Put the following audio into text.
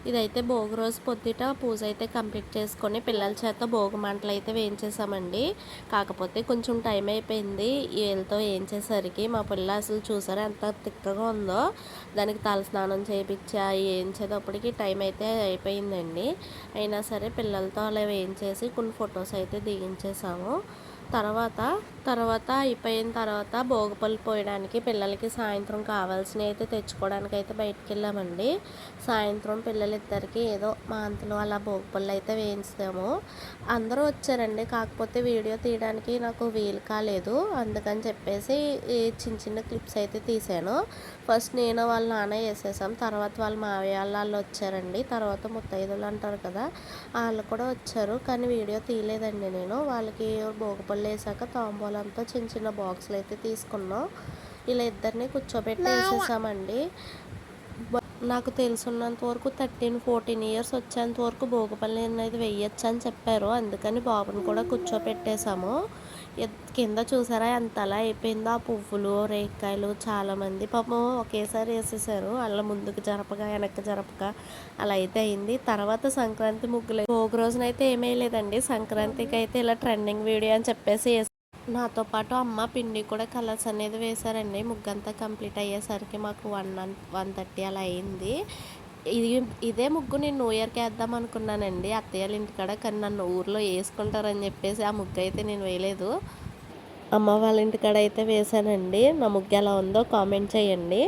ఇదైతే భోగి రోజు పొద్దుట పూజ అయితే కంప్లీట్ చేసుకొని పిల్లల చేత భోగి మంటలు అయితే వేయించేసామండి. కాకపోతే కొంచెం టైం అయిపోయింది వీళ్ళతో వేయించేసరికి. మా పిల్ల అసలు చూసారా ఎంత తిక్కగా ఉందో. దానికి తలస్నానం చేయించి వేయించేటప్పటికి టైం అయితే అయిపోయిందండి. అయినా సరే పిల్లలతో అలా వేయించేసి కొన్ని ఫొటోస్ అయితే దిగించేసాము. తర్వాత అయిపోయిన తర్వాత భోగిపళ్ళు పోయడానికి పిల్లలకి సాయంత్రం కావాల్సినవి అయితే తెచ్చుకోవడానికి అయితే బయటికి వెళ్ళామండి. సాయంత్రం పిల్లలిద్దరికి ఏదో మా అంతలో అలా భోగిపళ్ళు అయితే వేయించాము. అందరూ వచ్చారండి, కాకపోతే వీడియో తీయడానికి నాకు వీలు కాలేదు. అందుకని చెప్పేసి ఈ చిన్న చిన్న క్లిప్స్ అయితే తీసాను. ఫస్ట్ నేను వాళ్ళ నాన్న వేసేసాం, తర్వాత వాళ్ళ మావయ్య వాళ్ళు వచ్చారండి. తర్వాత ముత్తైదులు అంటారు కదా, వాళ్ళు కూడా వచ్చారు. కానీ వీడియో తీయలేదండి నేను. వాళ్ళకి భోగిపళ్ళు వేసాక తాంబూలంతో చిన్న చిన్న బాక్సులు అయితే తీసుకున్నాం. ఇలా ఇద్దరిని కూర్చోబెట్టి వేసేసామండి. నాకు తెలుసున్నంత వరకు 13-14 ఇయర్స్ వచ్చేంత వరకు భోగిపళ్ళు అనేది వేయచ్చు అని చెప్పారు. అందుకని బాబుని కూడా కూర్చోపెట్టేశాము. కింద చూసారా ఎంత అలా అయిపోయిందో. ఆ పువ్వులు రేక్కాయలు చాలామంది పాపం ఒకేసారి వేసేసారు. అలా ముందుకు జరపగా వెనక్కి జరపగా అలా అయితే అయింది. తర్వాత సంక్రాంతి ముగ్గులు భోగి రోజునైతే ఏమీ లేదండి. సంక్రాంతికి అయితే ఇలా ట్రెండింగ్ వీడియో అని చెప్పేసి నాతో పాటు అమ్మ పిండి కూడా కలర్స్ అనేది వేశారండి. ముగ్గంతా కంప్లీట్ అయ్యేసరికి మాకు 1:30 అలా అయింది. ఇదే ముగ్గు నేను న్యూ ఇయర్కి వేద్దాం అనుకున్నానండి అత్తయ్య వాళ్ళ ఇంటికాడ. కానీ నన్ను ఊర్లో వేసుకుంటారని చెప్పేసి ఆ ముగ్గు అయితే నేను వేయలేదు. అమ్మ వాళ్ళ ఇంటికాడ అయితే వేశానండి. నా ముగ్గు ఎలా ఉందో కామెంట్ చేయండి.